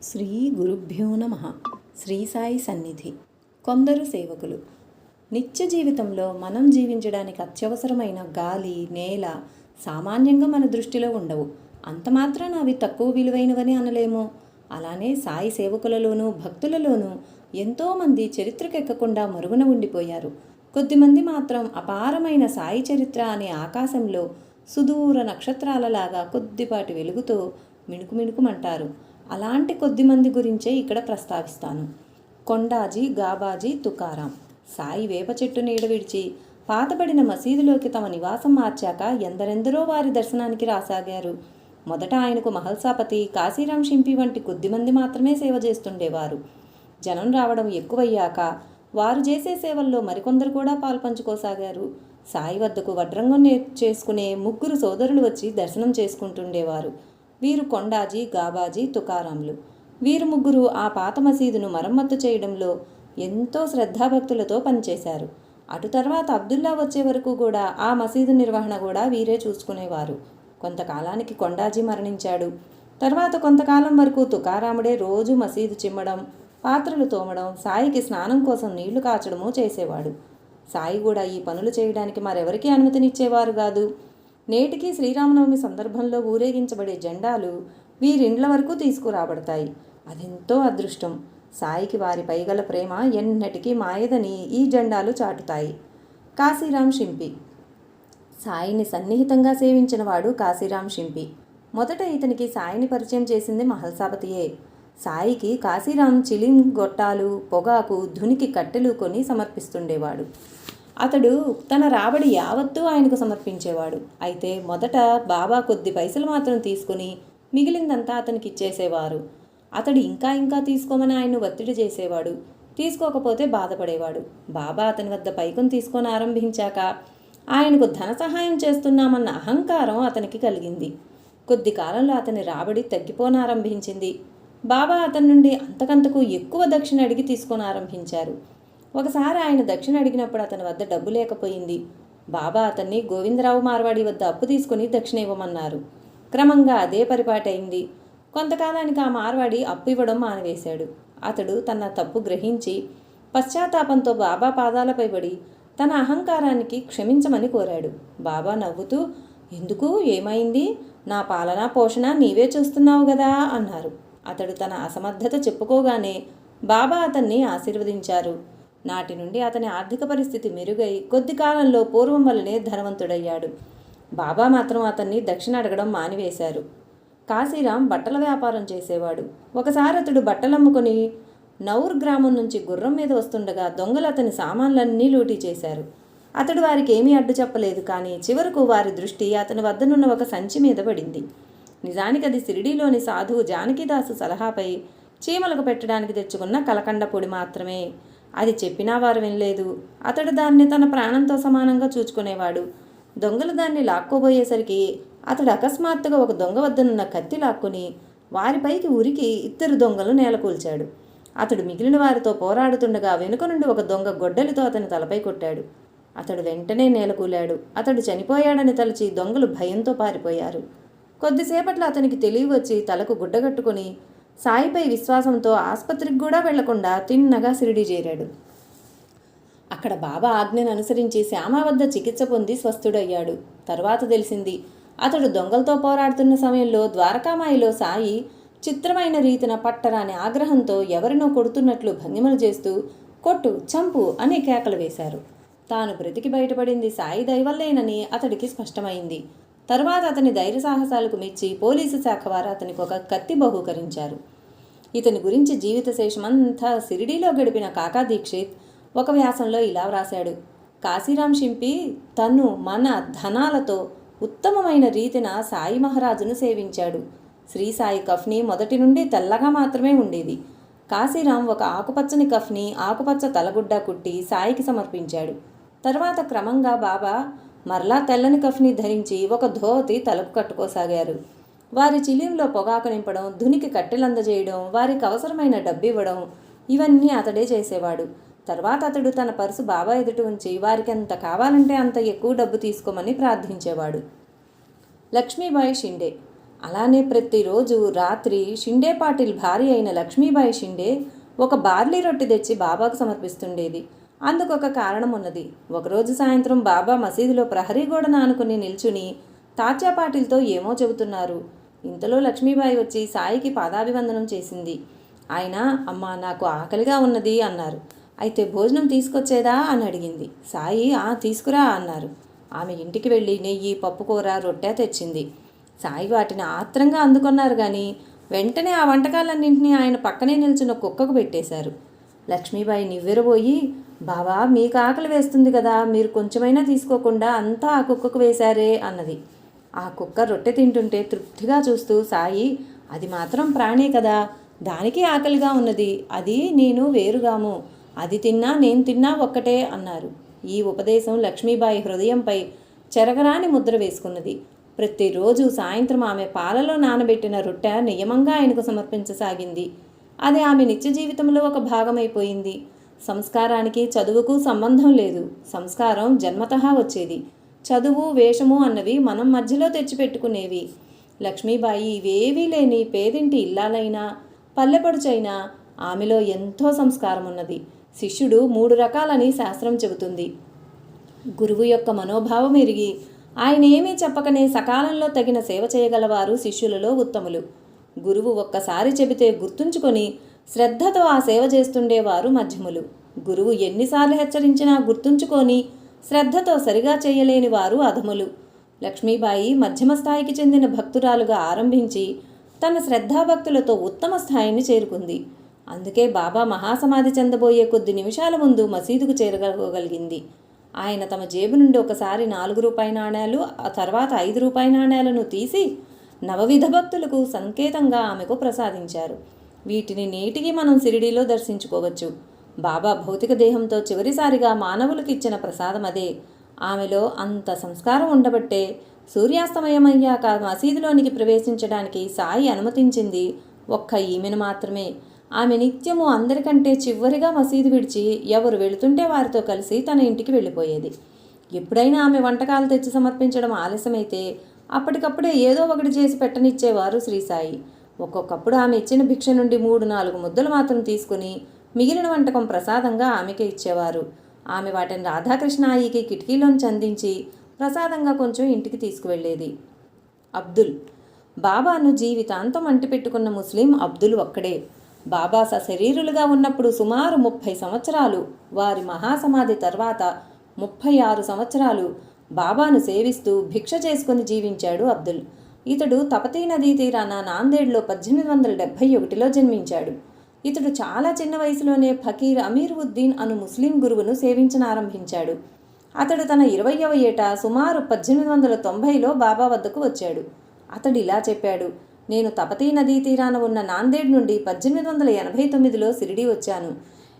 శ్రీ గురుభ్యో నమ. శ్రీ సాయి సన్నిధి. కొందరు సేవకులు. నిత్య జీవితంలో మనం జీవించడానికి అత్యవసరమైన గాలి, నేల సామాన్యంగా మన దృష్టిలో ఉండవు. అంత మాత్రాన అవి తక్కువ విలువైనవని అనలేము. అలానే సాయి సేవకులలోనూ భక్తులలోనూ ఎంతోమంది చరిత్రకెక్కకుండా మరుగున ఉండిపోయారు. కొద్దిమంది మాత్రం అపారమైన సాయి చరిత్ర అనే ఆకాశంలో సుదూర నక్షత్రాలలాగా కొద్దిపాటి వెలుగుతో మిణుకుమిణుకుమంటారు. అలాంటి కొద్దిమంది గురించే ఇక్కడ ప్రస్తావిస్తాను. కొండాజీ, గాబాజీ, తుకారాం. సాయి వేప చెట్టు నీడ విడిచి పాతబడిన మసీదులోకి తమ నివాసం మార్చాక ఎందరెందరో వారి దర్శనానికి రాసాగారు. మొదట ఆయనకు మహల్సాపతి, కాశీరాం షింపి వంటి కొద్దిమంది మాత్రమే సేవ చేస్తుండేవారు. జనం రావడం ఎక్కువయ్యాక వారు చేసే సేవల్లో మరికొందరు కూడా పాల్పంచుకోసాగారు. సాయి వద్దకు వడ్రంగం చేసుకునే ముగ్గురు సోదరులు వచ్చి దర్శనం చేసుకుంటుండేవారు. వీరు కొండాజీ, గాబాజీ, తుకారాంలు. వీరు ముగ్గురు ఆ పాత మసీదును మరమ్మత్తు చేయడంలో ఎంతో శ్రద్ధాభక్తులతో పనిచేశారు. అటు తర్వాత అబ్దుల్లా వచ్చే వరకు కూడా ఆ మసీదు నిర్వహణ కూడా వీరే చూసుకునేవారు. కొంతకాలానికి కొండాజీ మరణించాడు. తర్వాత కొంతకాలం వరకు తుకారాముడే రోజు మసీదు చిమ్మడం, పాత్రలు తోమడం, సాయికి స్నానం కోసం నీళ్లు కాచడము చేసేవాడు. సాయి కూడా ఈ పనులు చేయడానికి మరెవరికీ అనుమతినిచ్చేవారు కాదు. నేటికి శ్రీరామనవమి సందర్భంలో ఊరేగించబడే జెండాలు వీరిండ్ల వరకు తీసుకురాబడతాయి. అదెంతో అదృష్టం. సాయికి వారిపై గల ప్రేమ ఎన్నటికీ మాయదని ఈ జెండాలు చాటుతాయి. కాశీరాం షింపి. సాయిని సన్నిహితంగా సేవించినవాడు కాశీరాం షింపి. మొదట ఇతనికి సాయిని పరిచయం చేసింది మహల్సాపతియే. సాయికి కాశీరాం చిలిం గొట్టాలు, పొగాకు, ధునికి కట్టెలు కొని సమర్పిస్తుండేవాడు. అతడు తన రాబడి యావత్తూ ఆయనకు సమర్పించేవాడు. అయితే మొదట బాబా కొద్ది పైసలు మాత్రం తీసుకుని మిగిలిందంతా అతనికి ఇచ్చేసేవారు. అతడు ఇంకా ఇంకా తీసుకోమని ఆయన్ను ఒత్తిడి చేసేవాడు. తీసుకోకపోతే బాధపడేవాడు. బాబా అతని వద్ద పైకం తీసుకొని ఆరంభించాక ఆయనకు ధన సహాయం చేస్తున్నామన్న అహంకారం అతనికి కలిగింది. కొద్ది కాలంలో అతని రాబడి తగ్గిపోనారంభించింది. బాబా అతని నుండి అంతకంతకు ఎక్కువ దక్షిణ అడిగి తీసుకొని ఆరంభించారు. ఒకసారి ఆయన దక్షిణ అడిగినప్పుడు అతని వద్ద డబ్బు లేకపోయింది. బాబా అతన్ని గోవిందరావు మార్వాడి వద్ద అప్పు తీసుకుని దక్షిణ ఇవ్వమన్నారు. క్రమంగా అదే పరిపాటైంది. కొంతకాలానికి ఆ మార్వాడి అప్పు ఇవ్వడం మానివేశాడు. అతడు తన తప్పు గ్రహించి పశ్చాత్తాపంతో బాబా పాదాలపై పడి తన అహంకారానికి క్షమించమని కోరాడు. బాబా నవ్వుతూ, ఎందుకు, ఏమైంది, నా పాలనా పోషణ నీవే చూస్తున్నావు కదా అన్నారు. అతడు తన అసమర్థత చెప్పుకోగానే బాబా అతన్ని ఆశీర్వదించారు. నాటి నుండి అతని ఆర్థిక పరిస్థితి మెరుగై కొద్ది కాలంలో పూర్వం వల్లనే ధనవంతుడయ్యాడు. బాబా మాత్రం అతన్ని దక్షిణ అడగడం మానివేశారు. కాశీరాం బట్టల వ్యాపారం చేసేవాడు. ఒకసారి అతడు బట్టలమ్ముకొని నౌర్ గ్రామం నుంచి గుర్రం మీద వస్తుండగా దొంగలు అతని సామాన్లన్నీ లూటీ చేశారు. అతడు వారికి ఏమీ అడ్డు చెప్పలేదు. కానీ చివరకు వారి దృష్టి అతని వద్దనున్న ఒక సంచి మీద పడింది. నిజానికి అది షిరిడీలోని సాధువు జానకీదాసు సలహాపై చీమలకు పెట్టడానికి తెచ్చుకున్న కలకండ పొడి మాత్రమే. అది చెప్పినా వారు వినలేదు. అతడు దాన్ని తన ప్రాణంతో సమానంగా చూచుకునేవాడు. దొంగలు దాన్ని లాక్కోబోయేసరికి అతడు అకస్మాత్తుగా ఒక దొంగ వద్దనున్న కత్తి లాక్కుని వారిపైకి ఉరికి ఇద్దరు దొంగలు నేలకూల్చాడు. అతడు మిగిలిన వారితో పోరాడుతుండగా వెనుక నుండి ఒక దొంగ గొడ్డలితో అతని తలపై కొట్టాడు. అతడు వెంటనే నేలకూలాడు. అతడు చనిపోయాడని తలచి దొంగలు భయంతో పారిపోయారు. కొద్దిసేపట్లో అతనికి తెలివి వచ్చి తలకు గుడ్డగట్టుకుని సాయిపై విశ్వాసంతో ఆసుపత్రికి కూడా వెళ్లకుండా తిన్నగా షిరిడీ చేరాడు. అక్కడ బాబా ఆజ్ఞను అనుసరించి శ్యామ వద్ద చికిత్స పొంది స్వస్థుడయ్యాడు. తర్వాత తెలిసింది, అతడు దొంగలతో పోరాడుతున్న సమయంలో ద్వారకామాయిలో సాయి చిత్రమైన రీతిన పట్టరాని ఆగ్రహంతో ఎవరినో కొడుతున్నట్లు భంగిమలు చేస్తూ కొట్టు, చంపు అని కేకలు వేశారు. తాను బ్రతికి బయటపడింది సాయి దయవల్లేనని అతడికి స్పష్టమైంది. తరువాత అతని ధైర్య సాహసాలకు మెచ్చి పోలీసు శాఖ వారు అతనికి ఒక కత్తి బహూకరించారు. ఇతని గురించి జీవిత శేషమంతా షిరిడీలో గడిపిన కాకా దీక్షిత్ ఒక వ్యాసంలో ఇలా వ్రాశాడు. కాశీరాం షింపి తను మన ధనాలతో ఉత్తమమైన రీతిన సాయి మహారాజును సేవించాడు. శ్రీ సాయి కఫ్ని మొదటి నుండి తెల్లగా మాత్రమే ఉండేది. కాశీరాం ఒక ఆకుపచ్చని కఫ్ని, ఆకుపచ్చ తలగుడ్డ కుట్టి సాయికి సమర్పించాడు. తర్వాత క్రమంగా బాబా మరలా తెల్లని కఫ్ని ధరించి ఒక ధోతి తలకు కట్టుకోసాగారు. వారి చిలింలో పొగాకు నింపడం, ధునికి కట్టెలందజేయడం, వారికి అవసరమైన డబ్బు ఇవ్వడం, ఇవన్నీ అతడే చేసేవాడు. తర్వాత అతడు తన పర్సు బాబా ఎదుట ఉంచి వారికి ఎంత కావాలంటే అంత ఎక్కువ డబ్బు తీసుకోమని ప్రార్థించేవాడు. లక్ష్మీబాయి షిండే. అలానే ప్రతిరోజు రాత్రి షిండే పాటిల్ భార్య అయిన లక్ష్మీబాయి షిండే ఒక బార్లీ రొట్టె తెచ్చి బాబాకు సమర్పిస్తుండేది. అందుకొక కారణం ఉన్నది. ఒకరోజు సాయంత్రం బాబా మసీదులో ప్రహరీ గోడను ఆనుకుని నిల్చుని తాత్యా పాటిల్తో ఏమో చెబుతున్నారు. ఇంతలో లక్ష్మీబాయి వచ్చి సాయికి పాదాభివందనం చేసింది. ఆయన, అమ్మా, నాకు ఆకలిగా ఉన్నది అన్నారు. అయితే భోజనం తీసుకొచ్చేదా అని అడిగింది. సాయి, తీసుకురా అన్నారు. ఆమె ఇంటికి వెళ్ళి నెయ్యి, పప్పుకూర, రొట్టె తెచ్చింది. సాయి వాటిని ఆత్రంగా అందుకున్నారు కానీ వెంటనే ఆ వంటకాలన్నింటినీ ఆయన పక్కనే నిల్చున్న కుక్కకు పెట్టేశారు. లక్ష్మీబాయి నివ్వెరబోయి, బావా, మీకు ఆకలి వేస్తుంది కదా, మీరు కొంచెమైనా తీసుకోకుండా అంతా ఆ కుక్కకు వేశారే అన్నది. ఆ కుక్క రొట్టె తింటుంటే తృప్తిగా చూస్తూ సాయి, అది మాత్రం ప్రాణే కదా, దానికి ఆకలిగా ఉన్నది, అది నేను వేరుగాము, అది తిన్నా నేను తిన్నా ఒక్కటే అన్నారు. ఈ ఉపదేశం లక్ష్మీబాయి హృదయంపై చెరగరాని ముద్ర వేసుకున్నది. ప్రతిరోజు సాయంత్రం ఆమె పాలలో నానబెట్టిన రొట్టె నియమంగా ఆయనకు సమర్పించసాగింది. అది ఆమె నిత్య జీవితంలో ఒక భాగమైపోయింది. సంస్కారానికి చదువుకు సంబంధం లేదు. సంస్కారం జన్మతహా వచ్చేది. చదువు, వేషము అన్నవి మనం మధ్యలో తెచ్చిపెట్టుకునేవి. లక్ష్మీబాయి ఇవేవీ లేని పేదింటి ఇల్లాలైనా పల్లెపడుచైనా ఆమెలో ఎంతో సంస్కారం ఉన్నది. శిష్యుడు 3 రకాలని శాస్త్రం చెబుతుంది. గురువు యొక్క మనోభావం ఎరిగి ఆయన ఏమీ చెప్పకనే సకాలంలో తగిన సేవ చేయగలవారు శిష్యులలో ఉత్తములు. గురువు ఒక్కసారి చెబితే గుర్తుంచుకొని శ్రద్ధతో ఆ సేవ చేస్తుండేవారు మధ్యములు. గురువు ఎన్నిసార్లు హెచ్చరించినా గుర్తుంచుకొని శ్రద్ధతో సరిగా చేయలేని వారు అధములు. లక్ష్మీబాయి మధ్యమ స్థాయికి చెందిన భక్తురాలుగా ఆరంభించి తన శ్రద్ధాభక్తులతో ఉత్తమ స్థాయిని చేరుకుంది. అందుకే బాబా మహాసమాధి చెందబోయే కొద్ది నిమిషాల ముందు మసీదుకు చేరగలిగింది. ఆయన తమ జేబు నుండి ఒకసారి 4 రూపాయి నాణేలు, ఆ తర్వాత 5 రూపాయి నాణేలను తీసి నవవిధ భక్తులకు సంకేతంగా ఆమెకు ప్రసాదించారు. వీటిని నేటికి మనం షిరిడీలో దర్శించుకోవచ్చు. బాబా భౌతిక దేహంతో చివరిసారిగా మానవులకు ఇచ్చిన ప్రసాదం అదే. ఆమెలో అంత సంస్కారం ఉండబట్టే సూర్యాస్తమయమయ్యాక మసీదులోనికి ప్రవేశించడానికి సాయి అనుమతించింది ఒక్క ఈమెను మాత్రమే. ఆమె నిత్యము అందరికంటే చివరిగా మసీదు విడిచి ఎవరు వెళుతుంటే వారితో కలిసి తన ఇంటికి వెళ్ళిపోయేది. ఎప్పుడైనా ఆమె వంటకాలు తెచ్చి సమర్పించడం ఆలస్యమైతే అప్పటికప్పుడే ఏదో ఒకటి చేసి పెట్టనిచ్చేవారు శ్రీసాయి. ఒక్కొక్కప్పుడు ఆమె ఇచ్చిన భిక్ష నుండి 3-4 ముద్దలు మాత్రం తీసుకుని మిగిలిన వంటకం ప్రసాదంగా ఆమెకే ఇచ్చేవారు. ఆమె వాటిని రాధాకృష్ణాయికి కిటికీలోంచి అందించి ప్రసాదంగా కొంచెం ఇంటికి తీసుకువెళ్ళేది. అబ్దుల్. బాబాను జీవితాంతం అంటిపెట్టుకున్న ముస్లిం అబ్దుల్ ఒక్కడే. బాబా సశరీరులుగా ఉన్నప్పుడు సుమారు 30 సంవత్సరాలు, వారి మహాసమాధి తర్వాత 36 సంవత్సరాలు బాబాను సేవిస్తూ భిక్ష చేసుకుని జీవించాడు అబ్దుల్. ఇతడు తపతీ నదీ తీరాన నాందేడ్లో 1871లో జన్మించాడు. ఇతడు చాలా చిన్న వయసులోనే ఫకీర్ అమీర్ ఉద్దీన్ అను ముస్లిం గురువును సేవించనారంభించాడు. అతడు తన 20వ ఏట సుమారు 1890లో బాబా వద్దకు వచ్చాడు. అతడు ఇలా చెప్పాడు: నేను తపతీ నదీ తీరాన ఉన్న నాందేడ్ నుండి 1889లో షిరిడీ వచ్చాను.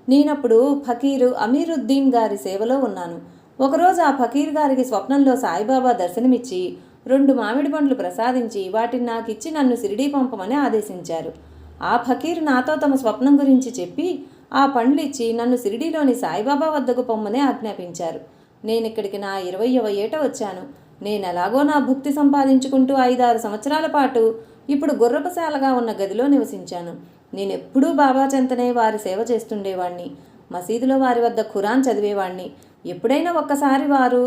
నేనప్పుడు ఫకీరు అమీరుద్దీన్ గారి సేవలో ఉన్నాను. ఒకరోజు ఆ ఫకీర్ గారికి స్వప్నంలో సాయిబాబా దర్శనమిచ్చి 2 మామిడి పండ్లు ప్రసాదించి వాటిని నాకిచ్చి నన్ను షిరిడీ పంపమని ఆదేశించారు. ఆ ఫకీర్ నాతో తమ స్వప్నం గురించి చెప్పి ఆ పండ్లు ఇచ్చి నన్ను షిరిడీలోని సాయిబాబా వద్దకు పొమ్మని ఆజ్ఞాపించారు. నేనిక్కడికి నా 20వ ఏట వచ్చాను. నేనెలాగో నా భక్తి సంపాదించుకుంటూ 5-6 సంవత్సరాల పాటు ఇప్పుడు గుర్రపశాలగా ఉన్న గదిలో నివసించాను. నేనెప్పుడూ బాబా చెంతనే వారి సేవ చేస్తుండేవాణ్ణి. మసీదులో వారి వద్ద ఖురాన్ చదివేవాణ్ణి. ఎప్పుడైనా ఒక్కసారి వారు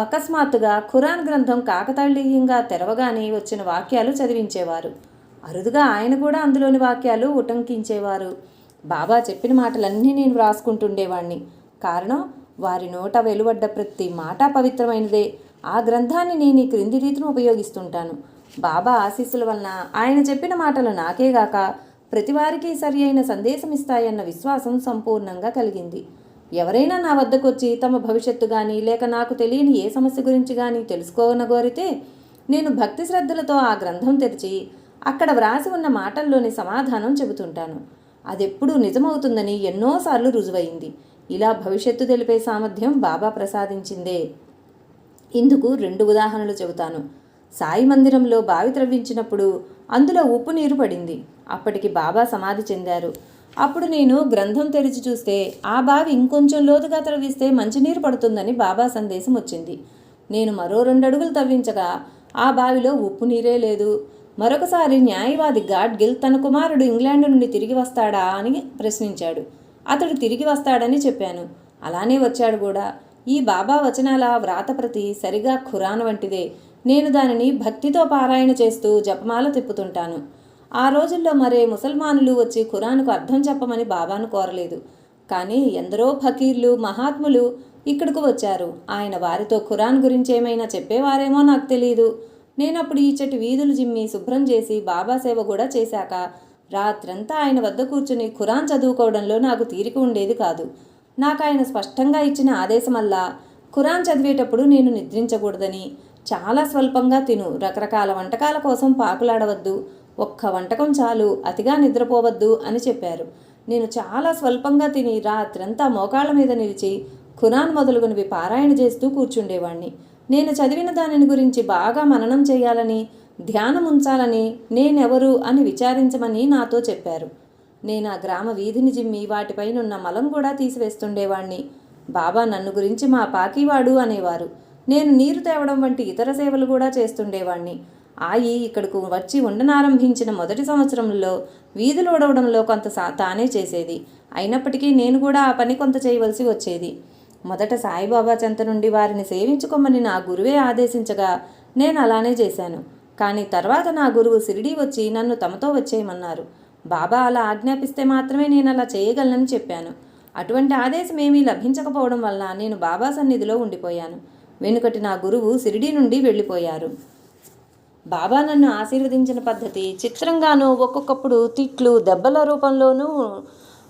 అకస్మాత్తుగా ఖురాన్ గ్రంథం కాకతాళీయంగా తెరవగానే వచ్చిన వాక్యాలు చదివించేవారు. అరుదుగా ఆయన కూడా అందులోని వాక్యాలు ఉటంకించేవారు. బాబా చెప్పిన మాటలన్నీ నేను వ్రాసుకుంటుండేవాణ్ణి. కారణం, వారి నోట వెలువడ్డ ప్రతి మాట పవిత్రమైనదే. ఆ గ్రంథాన్ని నేను ఈ క్రింది రీతిని ఉపయోగిస్తుంటాను. బాబా ఆశీస్సుల వలన ఆయన చెప్పిన మాటలు నాకేగాక ప్రతివారికి సరి అయిన సందేశం ఇస్తాయన్న విశ్వాసం సంపూర్ణంగా కలిగింది. ఎవరైనా నా వద్దకు వచ్చి తమ భవిష్యత్తు కానీ లేక నాకు తెలియని ఏ సమస్య గురించి కానీ తెలుసుకోనగోరితే నేను భక్తి శ్రద్ధలతో ఆ గ్రంథం తెరిచి అక్కడ వ్రాసి ఉన్న మాటల్లోని సమాధానం చెబుతుంటాను. అదెప్పుడూ నిజమవుతుందని ఎన్నోసార్లు రుజువైంది. ఇలా భవిష్యత్తు తెలిపే సామర్థ్యం బాబా ప్రసాదించిందే. ఇందుకు 2 ఉదాహరణలు చెబుతాను. సాయి మందిరంలో బావి త్రవ్వించినప్పుడు అందులో ఉప్పు నీరు పడింది. అప్పటికి బాబా సమాధి చెందారు. అప్పుడు నేను గ్రంథం తెరిచి చూస్తే ఆ బావి ఇంకొంచెం లోతుగా త్రవ్విస్తే మంచినీరు పడుతుందని బాబా సందేశం వచ్చింది. నేను మరో 2 అడుగులు తవ్వించగా ఆ బావిలో ఉప్పు నీరే లేదు. మరొకసారి న్యాయవాది గాడ్గిల్ తన కుమారుడు ఇంగ్లాండ్ నుండి తిరిగి వస్తాడా అని ప్రశ్నించాడు. అతడు తిరిగి వస్తాడని చెప్పాను. అలానే వచ్చాడు కూడా. ఈ బాబా వచనాల వ్రాతప్రతి సరిగా ఖురాన్ వంటిదే. నేను దానిని భక్తితో పారాయణ చేస్తూ జపమాల తిప్పుతుంటాను. ఆ రోజుల్లో మరే ముసల్మానులు వచ్చి ఖురాన్కు అర్థం చెప్పమని బాబాను కోరలేదు. కానీ ఎందరో ఫకీర్లు, మహాత్ములు ఇక్కడకు వచ్చారు. ఆయన వారితో ఖురాన్ గురించి ఏమైనా చెప్పేవారేమో నాకు తెలియదు. నేనప్పుడు ఈచటి వీధులు జిమ్మి శుభ్రం చేసి బాబా సేవ కూడా చేశాక రాత్రంతా ఆయన వద్ద కూర్చుని ఖురాన్ చదువుకోవడంలో నాకు తీరిక ఉండేది కాదు. నాకు ఆయన స్పష్టంగా ఇచ్చిన ఆదేశమల్లా ఖురాన్ చదివేటప్పుడు నేను నిద్రించకూడదని, చాలా స్వల్పంగా తిను, రకరకాల వంటకాల కోసం పాకులాడవద్దు, ఒక్క వంటకం చాలు, అతిగా నిద్రపోవద్దు అని చెప్పారు. నేను చాలా స్వల్పంగా తిని రాత్రంతా మోకాళ్ళ మీద నిలిచి ఖురాన్ మొదలుగునవి పారాయణ చేస్తూ కూర్చుండేవాణ్ణి. నేను చదివిన దానిని గురించి బాగా మననం చేయాలని, ధ్యానం ఉంచాలని, నేనెవరు అని విచారించమని నాతో చెప్పారు. నేను ఆ గ్రామ వీధిని జిమ్మి వాటిపైనున్న మలం కూడా తీసివేస్తుండేవాణ్ణి. బాబా నన్ను గురించి మా పాకీవాడు అనేవారు. నేను నీరు తేవడం వంటి ఇతర సేవలు కూడా చేస్తుండేవాణ్ణి. ఆయి ఇక్కడకు వచ్చి ఉండనారంభించిన మొదటి సంవత్సరంలో వీధులు ఊడవడంలో కొంత తానే చేసేది. అయినప్పటికీ నేను కూడా ఆ పని కొంత చేయవలసి వచ్చేది. మొదట సాయిబాబా చెంత నుండి వారిని సేవించుకోమని నా గురువే ఆదేశించగా నేను అలానే చేశాను. కానీ తర్వాత నా గురువు షిరిడీ వచ్చి నన్ను తమతో వచ్చేయమన్నారు. బాబా అలా ఆజ్ఞాపిస్తే మాత్రమే నేను అలా చేయగలనని చెప్పాను. అటువంటి ఆదేశం ఏమీ లభించకపోవడం వల్ల నేను బాబా సన్నిధిలో ఉండిపోయాను. వెనుకటి నా గురువు షిరిడీ నుండి వెళ్ళిపోయారు. బాబా నన్ను ఆశీర్వదించిన పద్ధతి చిత్రంగానూ, ఒక్కొక్కప్పుడు తిట్లు, దెబ్బల రూపంలోనూ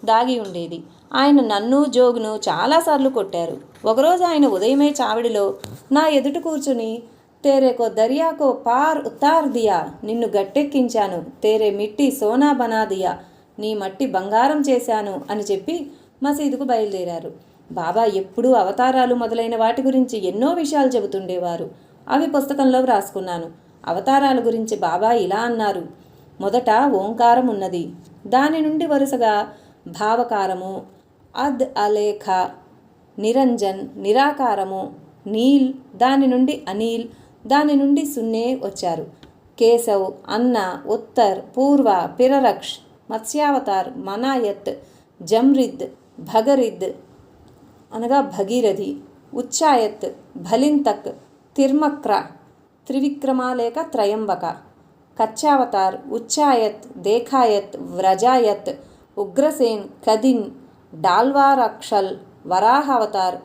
దాగి ఉండేది. ఆయన నన్ను, జోగును చాలాసార్లు కొట్టారు. ఒకరోజు ఆయన ఉదయమే చావిడిలో నా ఎదుట కూర్చుని, తేరేకో దరియాకో పార్ ఉతార్ దియా, నిన్ను గట్టెక్కించాను, తేరే మిట్టి సోనా బనా దియా, నీ మట్టి బంగారం చేశాను అని చెప్పి మసీదుకు బయలుదేరారు. బాబా ఎప్పుడూ అవతారాలు మొదలైన వాటి గురించి ఎన్నో విషయాలు చెబుతుండేవారు. అవి పుస్తకంలో వ్రాసుకున్నాను. అవతారాల గురించి బాబా ఇలా అన్నారు: మొదట ఓంకారం ఉన్నది, దాని నుండి వరుసగా భావకారము, అద్ అలేఖ, నిరంజన్, నిరాకారము, నీల్, దాని నుండి అనిల్, దాని నుండి సున్నే వచ్చారు. కేశవ్, అన్న, ఉత్తర్, పూర్వ, పిరరక్ష్, మత్స్యావతార్, మనాయత్, జమ్రిద్, భగరిద్ అనగా భగీరథి, ఉచ్చాయత్, భలింతక్, తిర్మక్ర, త్రివిక్రమ లేక త్రయంబక, కచ్చావతార్, ఉచ్చాయత్, దేఖాయత్, వ్రజాయత్, ఉగ్రసేన్, కదిన్, డాల్వారక్షల్, వరాహావతార్,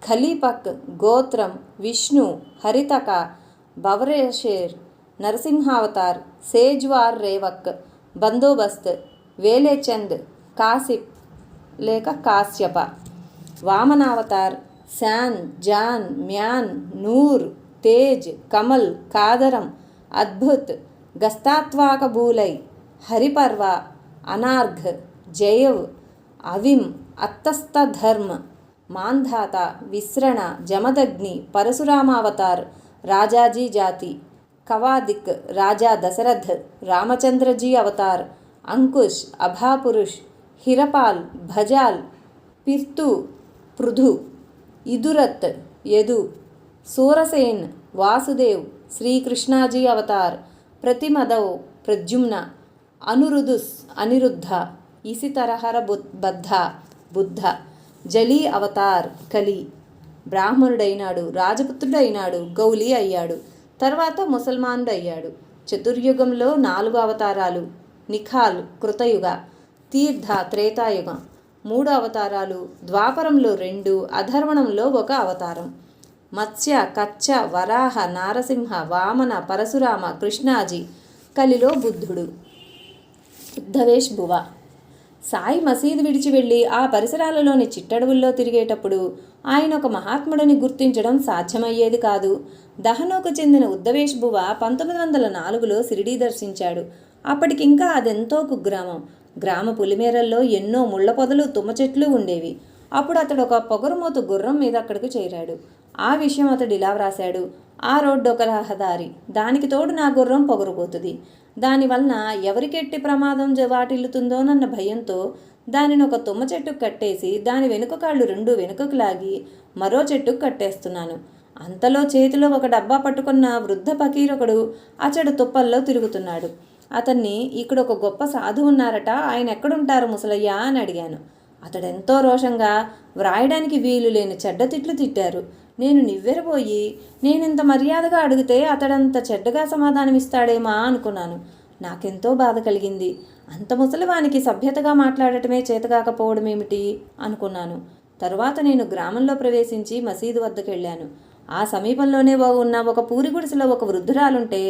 ఖలీపక్, గోత్రం, విష్ణు, హరితక, బవరేషేర్, నరసింహావతార్, సేజ్వార్ రేవక్, బందోబస్త్, వేలేచంద్, కాసిప్ లేక కాశ్యప, వామనావతార్, శాన్, జాన్, మ్యాన్, నూర్, తేజ్, కమల్, కాదరం, అద్భుత్, గస్తాత్వాకబూలై, హరిపర్వ, అనార్ఘ్, జయవ్, అవిం, అత్తస్థధర్మ, మాంధాత, విశ్రణ, జమదగ్ని, పరశురామావతార్, రాజాజీ జాతి, కవాదిక్, రాజా దశరథ్, రామచంద్రజీ అవతార్, అంకుష్, అభాపురుష్, హిరపాల్, భజాల్, పిర్తు, పృథు, ఇదురత్, యదు, సూరసేన్, వాసుదేవ్, శ్రీకృష్ణాజీ అవతార్, ప్రతిమదవ్, ప్రద్యుమ్న, అనురుదుస్, అనిరుద్ధ, ఇసితరహర బద్ధ, బుద్ధ, జలీ అవతార్, కలి. బ్రాహ్మణుడైనాడు, రాజపుత్రుడైనాడు, గౌలి అయ్యాడు, తర్వాత ముసల్మానుడు అయ్యాడు. చతుర్యుగంలో 4 అవతారాలు: నిఖాల్, కృతయుగ, తీర్థ, త్రేతాయుగం 3 అవతారాలు, ద్వాపరంలో 2, అధర్వణంలో 1 అవతారం. మత్స్య, కచ్చ, వరాహ, నారసింహ, వామన, పరశురామ, కృష్ణాజీ, కలిలో బుద్ధుడు. ఉద్ధవేష్ భువ. సాయి మసీదు విడిచి వెళ్ళి ఆ పరిసరాలలోని చిట్టడవుల్లో తిరిగేటప్పుడు ఆయన ఒక మహాత్ముడిని గుర్తించడం సాధ్యమయ్యేది కాదు. దహనోకు చెందిన ఉద్ధవేష్ భువ 1904లో షిరిడీ దర్శించాడు. అప్పటికింకా అదెంతో కుగ్రామం. గ్రామ పులిమేరల్లో ఎన్నో ముళ్ల పొదలు, తుమ్మ చెట్లు ఉండేవి. అప్పుడు అతడు ఒక పొగరుమోతు గుర్రం మీద అక్కడికి చేరాడు. ఆ విషయం అతడు ఇలా వ్రాశాడు: ఆ రోడ్డు ఒక రహదారి, దానికి తోడు నా గుర్రం పొగరుపోతుంది. దానివలన ఎవరికెట్టి ప్రమాదం వాటిల్లుతుందోనన్న భయంతో దానిని ఒక తుమ్మ చెట్టుకు కట్టేసి దాని వెనుక కాళ్ళు 2 వెనుకకు లాగి మరో చెట్టుకు కట్టేస్తున్నాను. అంతలో చేతిలో ఒక డబ్బా పట్టుకున్న వృద్ధ ఫకీరొకడు అతడు తుప్పల్లో తిరుగుతున్నాడు. అతన్ని, ఇక్కడ ఒక గొప్ప సాధువు ఉన్నారట, ఆయన ఎక్కడుంటారు ముసలయ్యా అని అడిగాను. అతడెంతో రోషంగా వ్రాయడానికి వీలు లేని చెడ్డ తిట్లు తిట్టారు. నేను నివ్వెరపోయి, నేనింత మర్యాదగా అడిగితే అతడంత చెడ్డగా సమాధానమిస్తాడేమా అనుకున్నాను. నాకెంతో బాధ కలిగింది. అంత ముసలివానికి సభ్యతగా మాట్లాడటమే చేతగాకపోవడమేమిటి అనుకున్నాను. తరువాత నేను గ్రామంలో ప్రవేశించి మసీదు వద్దకెళ్ళాను. ఆ సమీపంలోనే ఉన్న ఒక పూరి గుడిసెలో ఒక వృద్ధురాలుంటే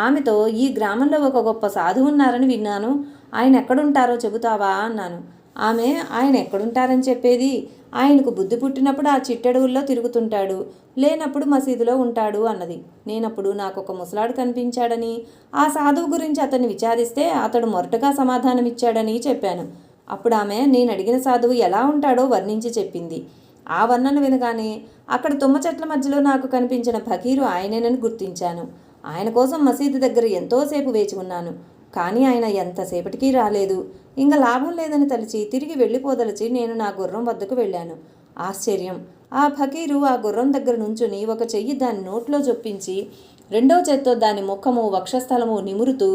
ఆమెతో, ఈ గ్రామంలో ఒక గొప్ప సాధువు ఉన్నారని విన్నాను, ఆయన ఎక్కడుంటారో చెబుతావా అన్నాను. ఆమె, ఆయన ఎక్కడుంటారని చెప్పేది, ఆయనకు బుద్ధి పుట్టినప్పుడు ఆ చిట్టెడవుల్లో తిరుగుతుంటాడు, లేనప్పుడు మసీదులో ఉంటాడు అన్నది. నేనప్పుడు నాకు ఒక ముసలాడు కనిపించాడని, ఆ సాధువు గురించి అతన్ని విచారిస్తే అతడు మొరటగా సమాధానమిచ్చాడని చెప్పాను. అప్పుడు ఆమె నేను అడిగిన సాధువు ఎలా ఉంటాడో వర్ణించి చెప్పింది. ఆ వర్ణన వినగానే అక్కడ తుమ్మ చెట్ల మధ్యలో నాకు కనిపించిన ఫకీరు ఆయనేనని గుర్తించాను. ఆయన కోసం మసీదు దగ్గర ఎంతోసేపు వేచి ఉన్నాను. కానీ ఆయన ఎంతసేపటికి రాలేదు. ఇంకా లాభం లేదని తలిచి తిరిగి వెళ్ళిపోదలిచి నేను నా గుర్రం వద్దకు వెళ్ళాను. ఆశ్చర్యం! ఆ ఫకీరు ఆ గుర్రం దగ్గర నుంచుని ఒక చెయ్యి దాని నోట్లో చొప్పించి రెండో చేత్తో దాని ముఖము వక్షస్థలము నిమురుతూ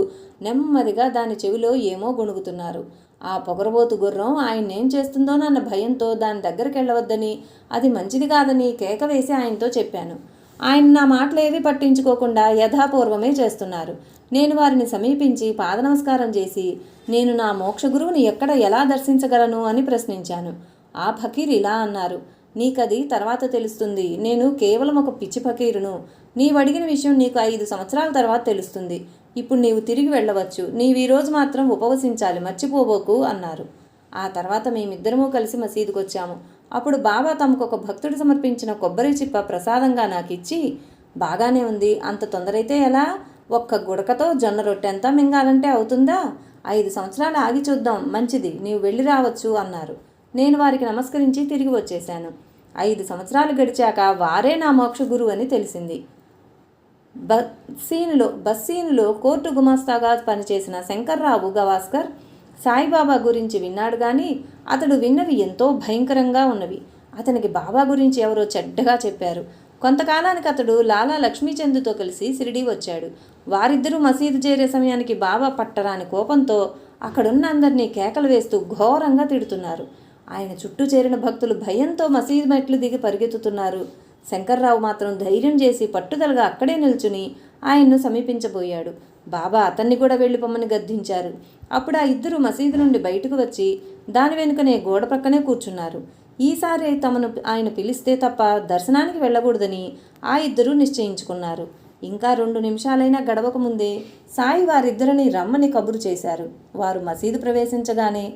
నెమ్మదిగా దాని చెవిలో ఏమో గొణుగుతున్నారు. ఆ పొగరబోతు గుర్రం ఆయన్నేం చేస్తుందోనన్న భయంతో దాని దగ్గరికి వెళ్ళవద్దని, అది మంచిది కాదని కేక వేసి ఆయనతో చెప్పాను. ఆయన నా మాటలేవి పట్టించుకోకుండా యథాపూర్వమే చేస్తున్నారు. నేను వారిని సమీపించి పాదనమస్కారం చేసి, నేను నా మోక్ష గురువుని ఎక్కడ ఎలా దర్శించగలను అని ప్రశ్నించాను. ఆ ఫకీర్ ఇలా అన్నారు, నీకది తర్వాత తెలుస్తుంది. నేను కేవలం ఒక పిచ్చి ఫకీరును. నీవు అడిగిన విషయం నీకు 5 సంవత్సరాల తర్వాత తెలుస్తుంది. ఇప్పుడు నీవు తిరిగి వెళ్ళవచ్చు. నీవు ఈరోజు మాత్రం ఉపవసించాలి, మర్చిపోబోకు అన్నారు. ఆ తర్వాత మేమిద్దరము కలిసి మసీదుకు వచ్చాము. అప్పుడు బాబా తమకు ఒక భక్తుడు సమర్పించిన కొబ్బరి చిప్ప ప్రసాదంగా నాకిచ్చి, బాగానే ఉంది, అంత తొందరైతే ఎలా? ఒక్క గుడకతో జొన్న రొట్టెంతా మింగాలంటే అవుతుందా? 5 సంవత్సరాలు ఆగి చూద్దాం, మంచిది, నీవు వెళ్ళి రావచ్చు అన్నారు. నేను వారికి నమస్కరించి తిరిగి వచ్చేశాను. 5 సంవత్సరాలు గడిచాక వారే నా మోక్ష గురువు అని తెలిసింది. బస్సీనులో కోర్టు గుమాస్తాగా పనిచేసిన శంకర్రావు గవాస్కర్ సాయిబాబా గురించి విన్నాడు కానీ అతడు విన్నవి ఎంతో భయంకరంగా ఉన్నవి. అతనికి బాబా గురించి ఎవరో చెడ్డగా చెప్పారు. కొంతకాలానికి అతడు లాలా లక్ష్మీచంద్తో కలిసి షిరిడీ వచ్చాడు. వారిద్దరూ మసీదు చేరే సమయానికి బాబా పట్టరాని కోపంతో అక్కడున్న అందరినీ కేకలు వేస్తూ ఘోరంగా తిడుతున్నారు. ఆయన చుట్టూ చేరిన భక్తులు భయంతో మసీదు మెట్లు దిగి పరిగెత్తుతున్నారు. శంకర్రావు మాత్రం ధైర్యం చేసి పట్టుదలగా అక్కడే నిల్చుని ఆయన్ను సమీపించబోయాడు. బాబా అతన్ని కూడా వెళ్ళిపోమ్మని గద్దించారు. అప్పుడు ఆ ఇద్దరు మసీదు నుండి బయటకు వచ్చి దాని వెనుకనే గోడ ప్రక్కనే కూర్చున్నారు. ఈసారి తమను ఆయన పిలిస్తే తప్ప దర్శనానికి వెళ్ళకూడదని ఆ ఇద్దరూ నిశ్చయించుకున్నారు. ఇంకా 2 నిమిషాలైనా గడవక ముందే సాయి వారిద్దరిని రమ్మని కబురు చేశారు. వారు మసీదు ప్రవేశించగానే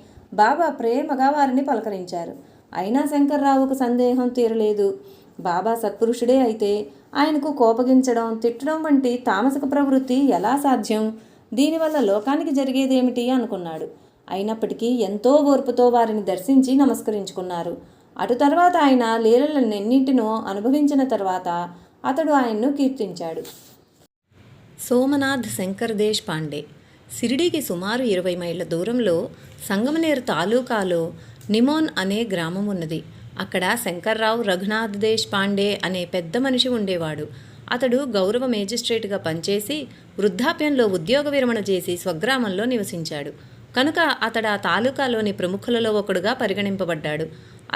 బాబా ప్రేమగా వారిని పలకరించారు. అయినా శంకర్రావుకు సందేహం తీరలేదు. బాబా సత్పురుషుడే అయితే ఆయనకు కోపగించడం, తిట్టడం వంటి తామసిక ప్రవృత్తి ఎలా సాధ్యం? దీనివల్ల లోకానికి జరిగేదేమిటి అనుకున్నాడు. అయినప్పటికీ ఎంతో ఓర్పుతో వారిని దర్శించి నమస్కరించుకున్నారు. అటు తర్వాత ఆయన లీలలన్నింటినో అనుభవించిన తర్వాత అతడు ఆయన్ను కీర్తించాడు. సోమనాథ్ శంకర్ దేశ్ పాండే షిరిడీకి సుమారు 20 మైళ్ళ దూరంలో సంగమనేర్ తాలూకాలో నిమోన్ అనే గ్రామం ఉన్నది. అక్కడ శంకర్రావు రఘునాథ్ దేశ్ పాండే అనే పెద్ద మనిషి ఉండేవాడు. అతడు గౌరవ మేజిస్ట్రేట్గా పనిచేసి వృద్ధాప్యంలో ఉద్యోగ విరమణ చేసి స్వగ్రామంలో నివసించాడు. కనుక అతడు ఆ తాలూకాలోని ప్రముఖులలో ఒకడుగా పరిగణింపబడ్డాడు.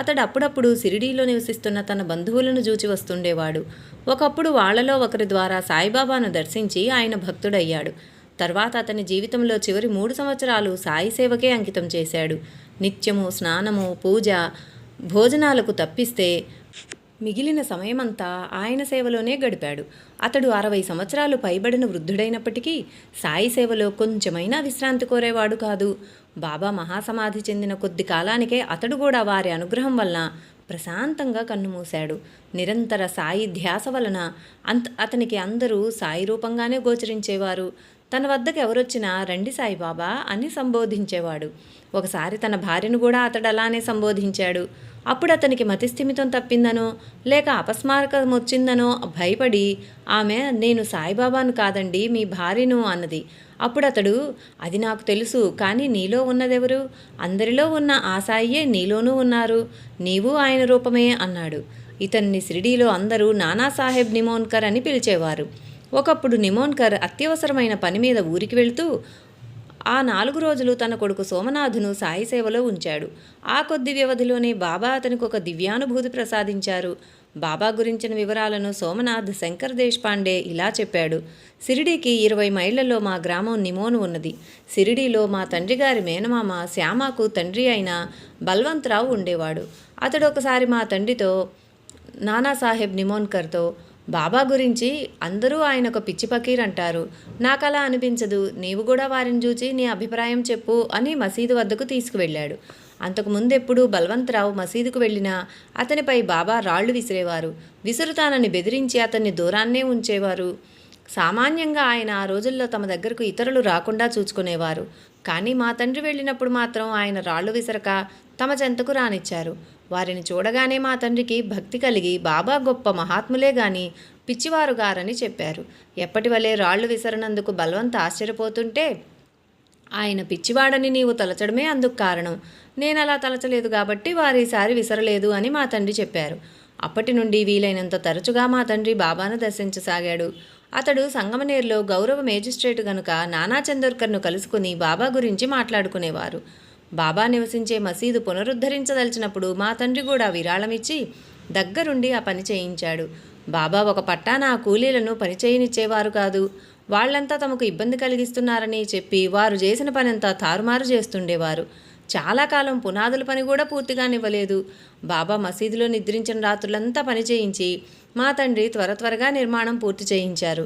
అతడు అప్పుడప్పుడు షిరిడీలో నివసిస్తున్న తన బంధువులను చూచి వస్తుండేవాడు. ఒకప్పుడు వాళ్లలో ఒకరి ద్వారా సాయిబాబాను దర్శించి ఆయన భక్తుడయ్యాడు. తర్వాత అతని జీవితంలో చివరి 3 సంవత్సరాలు సాయి సేవకే అంకితం చేశాడు. నిత్యము స్నానము, పూజ, భోజనాలకు తప్పిస్తే మిగిలిన సమయమంతా ఆయన సేవలోనే గడిపాడు. అతడు 60 సంవత్సరాలు పైబడిన వృద్ధుడైనప్పటికీ సాయి సేవలో కొంచెమైనా విశ్రాంతి కోరేవాడు కాదు. బాబా మహాసమాధి చెందిన కొద్ది కాలానికే అతడు కూడా వారి అనుగ్రహం వలన ప్రశాంతంగా కన్నుమూశాడు. నిరంతర సాయి ధ్యాస వలన అతనికి అందరూ సాయి రూపంగానే గోచరించేవారు. తన వద్దకు ఎవరొచ్చినా రండి సాయిబాబా అని సంబోధించేవాడు. ఒకసారి తన భార్యను కూడా అతడు అలానే సంబోధించాడు. అప్పుడు అతనికి మతిస్థిమితం తప్పిందనో లేక అపస్మారకం వచ్చిందనో భయపడి ఆమె, నేను సాయిబాబాను కాదండి, మీ భార్యను అన్నది. అప్పుడు అతడు, అది నాకు తెలుసు, కానీ నీలో ఉన్నదెవరు? అందరిలో ఉన్న ఆ సాయియే నీలోనూ ఉన్నారు, నీవు ఆయన రూపమే అన్నాడు. ఇతన్ని షిరిడీలో అందరూ నానాసాహెబ్ నిమోన్కర్ అని పిలిచేవారు. ఒకప్పుడు నిమోన్కర్ అత్యవసరమైన పని మీద ఊరికి వెళుతూ ఆ 4 రోజులు తన కొడుకు సోమనాథును సాయి సేవలో ఉంచాడు. ఆ కొద్ది వ్యవధిలోనే బాబా అతనికి ఒక దివ్యానుభూతి ప్రసాదించారు. బాబా గురించిన వివరాలను సోమనాథ్ శంకర్ దేశపాండే ఇలా చెప్పాడు. షిరిడీకి 20 మైళ్లలో మా గ్రామం నిమోను ఉన్నది. షిరిడీలో మా తండ్రి గారి మేనమామ శ్యామకు తండ్రి అయిన బల్వంతరావు ఉండేవాడు. అతడు ఒకసారి మా తండ్రితో, నానాసాహెబ్ నిమోన్కర్తో, బాబా గురించి అందరూ ఆయన ఒక పిచ్చి ఫకీర్ అంటారు, నాకలా అనిపించదు, నీవు కూడా వారిని చూచి నీ అభిప్రాయం చెప్పు అని మసీదు వద్దకు తీసుకువెళ్ళాడు. అంతకుముందెప్పుడూ బల్వంతరావు మసీదుకు వెళ్ళినా అతనిపై బాబా రాళ్లు విసిరేవారు. విసురుతానని బెదిరించి అతన్ని దూరాన్నే ఉంచేవారు. సామాన్యంగా ఆయన ఆ రోజుల్లో తమ దగ్గరకు ఇతరులు రాకుండా చూచుకునేవారు. కానీ మా తండ్రి వెళ్ళినప్పుడు మాత్రం ఆయన రాళ్లు విసరక తమ చెంతకు రానిచ్చారు. వారిని చూడగానే మా తండ్రికి భక్తి కలిగి బాబా గొప్ప మహాత్ములే గాని పిచ్చివారు గారని చెప్పారు. ఎప్పటివలే రాళ్లు విసరనందుకు బల్వంత్ ఆశ్చర్యపోతుంటే, ఆయన పిచ్చివాడని నీవు తలచడమే అందుకు కారణం, నేనలా తలచలేదు కాబట్టి వారీసారి విసరలేదు అని మా తండ్రి చెప్పారు. అప్పటి నుండి వీలైనంత తరచుగా మా తండ్రి బాబాను దర్శించసాగాడు. అతడు సంగమనేరులో గౌరవ మేజిస్ట్రేటు గనుక నానా చందోర్కర్ను కలుసుకుని బాబా గురించి మాట్లాడుకునేవారు. బాబా నివసించే మసీదు పునరుద్ధరించదలిచినప్పుడు మా తండ్రి కూడా విరాళమిచ్చి దగ్గరుండి ఆ పని చేయించాడు. బాబా ఒక పట్టాన ఆ కూలీలను పని చేయనిచ్చేవారు కాదు. వాళ్లంతా తమకు ఇబ్బంది కలిగిస్తున్నారని చెప్పి వారు చేసిన పనంతా తారుమారు చేస్తుండేవారు. చాలా కాలం పునాదుల పని కూడా పూర్తిగానివ్వలేదు. బాబా మసీదులో నిద్రించిన రాత్రులంతా పని చేయించి మా తండ్రి త్వరగా నిర్మాణం పూర్తి చేయించారు.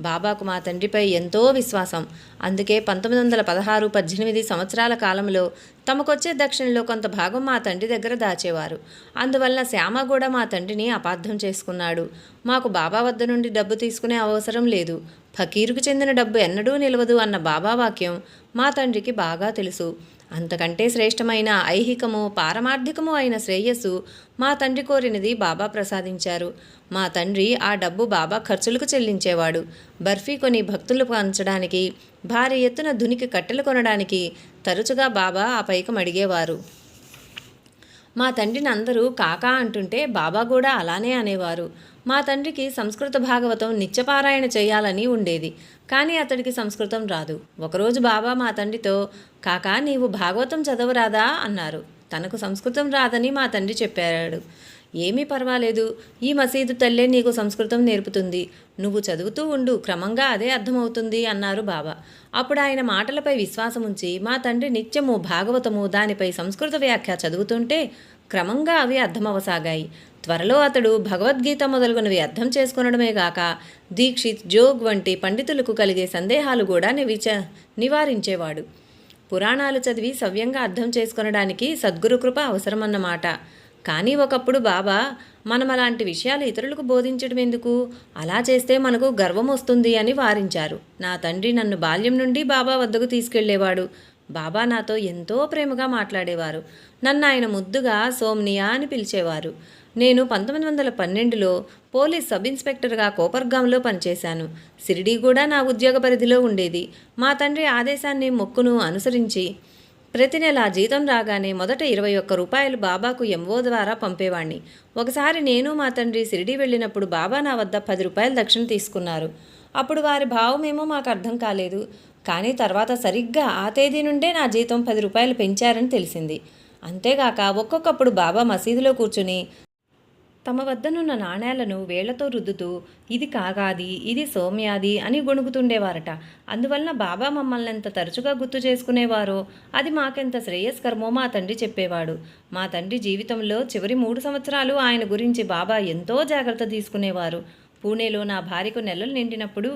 బాబాకు మా తండ్రిపై ఎంతో విశ్వాసం. అందుకే 1916-18 సంవత్సరాల కాలంలో తమకొచ్చే దక్షిణలో కొంత భాగం మా తండ్రి దగ్గర దాచేవారు. అందువల్ల శ్యామ కూడా మా తండ్రిని అపార్థం చేసుకున్నాడు. మాకు బాబా వద్ద నుండి డబ్బు తీసుకునే అవసరం లేదు. ఫకీరుకు చెందిన డబ్బు ఎన్నడూ నిలవదు అన్న బాబా వాక్యం మా తండ్రికి బాగా తెలుసు. అంతకంటే శ్రేష్టమైన ఐహికము పారమార్థికము అయిన శ్రేయస్సు మా తండ్రి కోరినది బాబా ప్రసాదించారు. మా తండ్రి ఆ డబ్బు బాబా ఖర్చులకు చెల్లించేవాడు. బర్ఫీ కొని భక్తులు పంచడానికి, భారీ ఎత్తున దునికి కట్టెలు కొనడానికి తరచుగా బాబా ఆ పైకం అడిగేవారు. మా తండ్రిని అందరూ కాకా అంటుంటే బాబా కూడా అలానే అనేవారు. మా తండ్రికి సంస్కృత భాగవతం నిత్యపారాయణ చేయాలని ఉండేది. కానీ అతడికి సంస్కృతం రాదు. ఒకరోజు బాబా మా తండ్రితో, కాకా నీవు భాగవతం చదవరాదా అన్నారు. తనకు సంస్కృతం రాదని మా తండ్రి చెప్పాడు. ఏమీ పర్వాలేదు, ఈ మసీదు తల్లే నీకు సంస్కృతం నేర్పుతుంది, నువ్వు చదువుతూ ఉండు, క్రమంగా అదే అర్థమవుతుంది అన్నారు బాబా. అప్పుడు ఆయన మాటలపై విశ్వాసముంచి మా తండ్రి నిత్యము భాగవతము దానిపై సంస్కృత వ్యాఖ్య చదువుతుంటే క్రమంగా అవి అర్థమవసాగాయి. త్వరలో అతడు భగవద్గీత మొదలుగునవి అర్థం చేసుకొనడమే గాక దీక్షిత్, జోగ్ వంటి పండితులకు కలిగే సందేహాలు కూడా నివారించేవాడు. పురాణాలు చదివి సవ్యంగా అర్థం చేసుకొనడానికి సద్గురు కృప అవసరమన్నమాట. కానీ ఒకప్పుడు బాబా మనం అలాంటి విషయాలు ఇతరులకు బోధించడం ఎందుకు, అలా చేస్తే మనకు గర్వం వస్తుంది అని వారించారు. నా తండ్రి నన్ను బాల్యం నుండి బాబా వద్దకు తీసుకెళ్లేవాడు. బాబా నాతో ఎంతో ప్రేమగా మాట్లాడేవారు. నన్ను ఆయన ముద్దుగా సోమ్నియా అని పిలిచేవారు. నేను 1912లో పోలీస్ సబ్ ఇన్స్పెక్టర్గా కోపర్గాంలో పనిచేశాను. షిరిడీ కూడా నా ఉద్యోగ పరిధిలో ఉండేది. మా తండ్రి ఆదేశాన్ని మొక్కును అనుసరించి ప్రతి నెల జీతం రాగానే మొదట 21 రూపాయలు బాబాకు ఎంఓ ద్వారా పంపేవాణ్ణి. ఒకసారి నేను మా తండ్రి షిరిడీ వెళ్ళినప్పుడు బాబా నా వద్ద 10 రూపాయలు దక్షిణ తీసుకున్నారు. అప్పుడు వారి భావమేమో మాకు అర్థం కాలేదు. కానీ తర్వాత సరిగ్గా ఆ తేదీ నుండే నా జీతం 10 రూపాయలు పెంచారని తెలిసింది. అంతేగాక ఒక్కొక్కప్పుడు బాబా మసీదులో కూర్చుని తమ వద్దనున్న నాణేలను వేళ్లతో రుద్దుతూ ఇది కాగాది, ఇది సోమ్యాది అని గొణుగుతుండేవారట. అందువలన బాబా మమ్మల్ని ఎంత తరచుగా గుర్తు చేసుకునేవారో అది మాకెంత శ్రేయస్కరమో మా తండ్రి చెప్పేవాడు. మా తండ్రి జీవితంలో చివరి 3 సంవత్సరాలు ఆయన గురించి బాబా ఎంతో జాగ్రత్త తీసుకునేవారు. పూణేలో నా భార్యకు నెలలు నిండినప్పుడు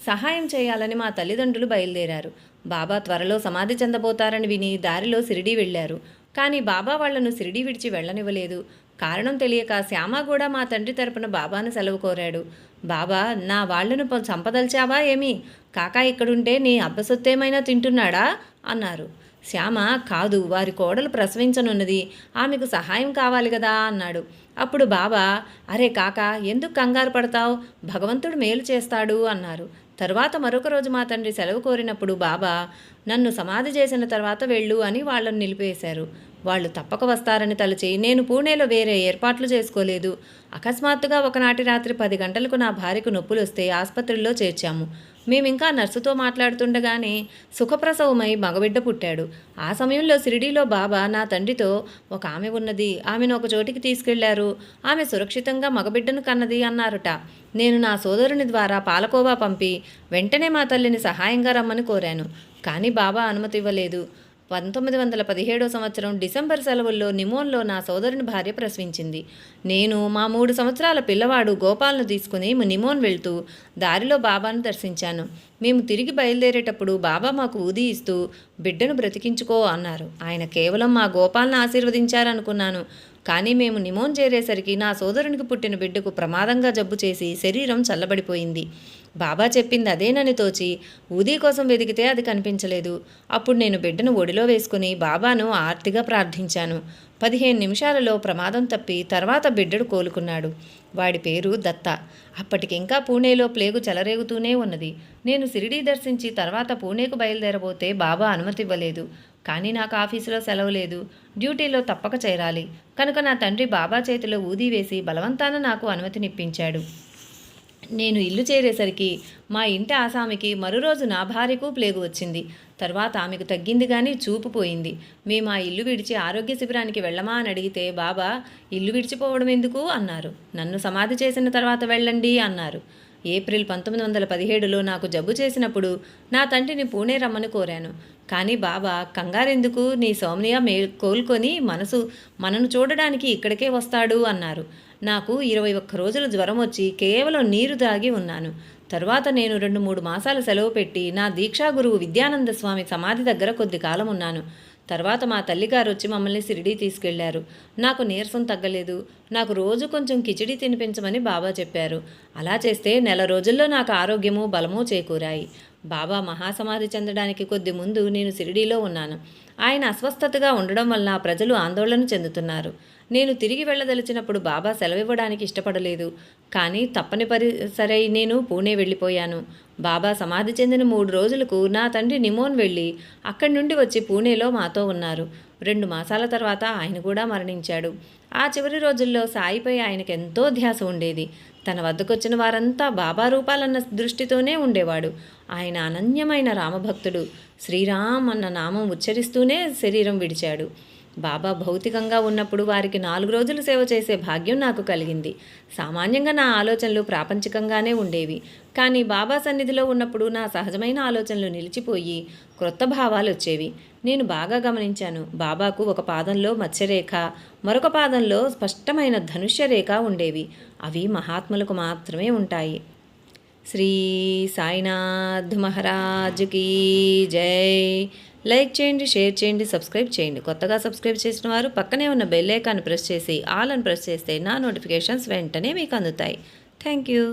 సహాయం చేయాలని మా తల్లిదండ్రులు బయలుదేరారు. బాబా త్వరలో సమాధి చెందబోతారని విని దారిలో షిరిడీ వెళ్ళారు. కానీ బాబా వాళ్లను షిరిడీ విడిచి వెళ్ళనివ్వలేదు. కారణం తెలియక శ్యామ కూడా మా తండ్రి తరపున బాబాను సెలవు కోరాడు. బాబా, నా వాళ్లను చంపదలిచావా ఏమి? కాకా ఇక్కడుంటే నీ అబ్బసొత్తేమైనా తింటున్నాడా అన్నారు. శ్యామ, కాదు, వారి కోడలు ప్రసవించనున్నది, ఆమెకు సహాయం కావాలి కదా అన్నాడు. అప్పుడు బాబా, అరే కాకా, ఎందుకు కంగారు పడతావు, భగవంతుడు మేలు చేస్తాడు అన్నారు. తరువాత మరొక రోజు మా తండ్రి సెలవు కోరినప్పుడు బాబా, నన్ను సమాధి చేసిన తర్వాత వెళ్ళు అని వాళ్ళను నిలిపేశారు. వాళ్ళు తప్పక వస్తారని తలచి నేను పూణేలో వేరే ఏర్పాట్లు చేసుకోలేదు. అకస్మాత్తుగా ఒకనాటి రాత్రి 10 గంటలకు నా భార్యకు నొప్పులు వస్తే ఆసుపత్రిలో చేర్చాము. మేమింకా నర్సుతో మాట్లాడుతుండగానే సుఖప్రసవమై మగబిడ్డ పుట్టాడు. ఆ సమయంలో షిరిడీలో బాబా నా తండ్రితో ఒక ఆమె ఉన్నది, ఆమెను ఒక చోటికి తీసుకెళ్లారు, ఆమె సురక్షితంగా మగబిడ్డను కన్నది అన్నారుట. నేను నా సోదరుని ద్వారా పాలకోవా పంపి వెంటనే మా తల్లిని సహాయంగా రమ్మని కోరాను. కానీ బాబా అనుమతి ఇవ్వలేదు. 1917 సంవత్సరం డిసెంబర్ సెలవుల్లో నిమోన్లో నా సోదరుని భార్య ప్రసవించింది. నేను మా 3 సంవత్సరాల పిల్లవాడు గోపాల్ను తీసుకుని నిమోన్ వెళ్తూ దారిలో బాబాను దర్శించాను. మేము తిరిగి బయలుదేరేటప్పుడు బాబా మాకు ఊది ఇస్తూ బిడ్డను బ్రతికించుకో అన్నారు. ఆయన కేవలం మా గోపాల్ని ఆశీర్వదించారనుకున్నాను. కానీ మేము నిమోన్ చేరేసరికి నా సోదరునికి పుట్టిన బిడ్డకు ప్రమాదంగా జబ్బు చేసి శరీరం చల్లబడిపోయింది. బాబా చెప్పింది అదేనని తోచి ఊదీ కోసం వెతికితే అది కనిపించలేదు. అప్పుడు నేను బిడ్డను ఒడిలో వేసుకుని బాబాను ఆర్తిగా ప్రార్థించాను. 15 నిమిషాలలో ప్రమాదం తప్పి తర్వాత బిడ్డడు కోలుకున్నాడు. వాడి పేరు దత్త. అప్పటికింకా పూణేలో ప్లేగు చెలరేగుతూనే ఉన్నది. నేను షిరిడీ దర్శించి తర్వాత పూణేకు బయలుదేరబోతే బాబా అనుమతి ఇవ్వలేదు. కానీ నాకు ఆఫీసులో సెలవు లేదు, డ్యూటీలో తప్పక చేరాలి. కనుక నా తండ్రి బాబా చేతిలో ఊదీ వేసి బలవంతాన నాకు అనుమతినిప్పించాడు. నేను ఇల్లు చేరేసరికి మా ఇంటి ఆసామికి మరురోజు నా భార్యకు ప్లేగు వచ్చింది. తర్వాత ఆమెకు తగ్గింది కానీ చూపు పోయింది. మేము ఆ ఇల్లు విడిచి ఆరోగ్య శిబిరానికి వెళ్ళమా అని అడిగితే బాబా ఇల్లు విడిచిపోవడం ఎందుకు అన్నారు. నన్ను సమాధి చేసిన తర్వాత వెళ్ళండి అన్నారు. ఏప్రిల్ 1917లో నాకు జబ్బు చేసినప్పుడు నా తండ్రిని పూణే రమ్మని కోరాను. కానీ బాబా కంగారెందుకు, నీ సౌమ్య కోలుకొని మనను చూడడానికి ఇక్కడికే వస్తాడు అన్నారు. నాకు 21 రోజులు జ్వరం వచ్చి కేవలం నీరు దాగి ఉన్నాను. తరువాత నేను 2-3 మాసాలు సెలవు పెట్టి నా దీక్షా గురువు విద్యానంద స్వామి సమాధి దగ్గర కొద్ది కాలం ఉన్నాను. తర్వాత మా తల్లిగారు వచ్చి మమ్మల్ని షిరిడీ తీసుకెళ్లారు. నాకు నీరసం తగ్గలేదు. నాకు రోజు కొంచెం కిచిడి తినిపించమని బాబా చెప్పారు. అలా చేస్తే నెల రోజుల్లో నాకు ఆరోగ్యము బలము చేకూరాయి. బాబా మహాసమాధి చెందడానికి కొద్ది ముందు నేను షిరిడీలో ఉన్నాను. ఆయన అస్వస్థతగా ఉండడం వల్ల ప్రజలు ఆందోళన చెందుతున్నారు. నేను తిరిగి వెళ్ళదలిచినప్పుడు బాబా సెలవివ్వడానికి ఇష్టపడలేదు. కానీ తప్పనిసరి నేను పూణే వెళ్ళిపోయాను. బాబా సమాధి చెందిన 3 రోజులకు నా తండ్రి నిమోన్ వెళ్ళి అక్కడి నుండి వచ్చి పూణేలో మాతో ఉన్నారు. 2 మాసాల తర్వాత ఆయన కూడా మరణించాడు. ఆ చివరి రోజుల్లో సాయిపై ఆయనకు ఎంతో ధ్యాస ఉండేది. తన వద్దకొచ్చిన వారంతా బాబా రూపాలన్న దృష్టితోనే ఉండేవాడు. ఆయన అనన్యమైన రామభక్తుడు. శ్రీరామ్ అన్న నామం ఉచ్చరిస్తూనే శరీరం విడిచాడు. బాబా భౌతికంగా ఉన్నప్పుడు వారికి 4 రోజులు సేవ చేసే భాగ్యం నాకు కలిగింది. సామాన్యంగా నా ఆలోచనలు ప్రాపంచికంగానే ఉండేవి. కానీ బాబా సన్నిధిలో ఉన్నప్పుడు నా సహజమైన ఆలోచనలు నిలిచిపోయి క్రొత్త భావాలు వచ్చేవి. నేను బాగా గమనించాను. బాబాకు ఒక పాదంలో మత్స్యరేఖ, మరొక పాదంలో స్పష్టమైన ధనుష్య రేఖ ఉండేవి. అవి మహాత్ములకు మాత్రమే ఉంటాయి. శ్రీ సాయినాథ్ మహారాజ్కి జై. లైక్ చేయండి, షేర్ చేయండి, సబ్స్క్రైబ్ చేయండి. కొత్తగా సబ్స్క్రైబ్ చేసిన వారు పక్కనే ఉన్న బెల్ ఐకాన్ ప్రెస్ చేసి ఆల్ అని ప్రెస్ చేస్తే నా నోటిఫికేషన్స్ వెంటనే మీకు అందుతాయి. Thank you.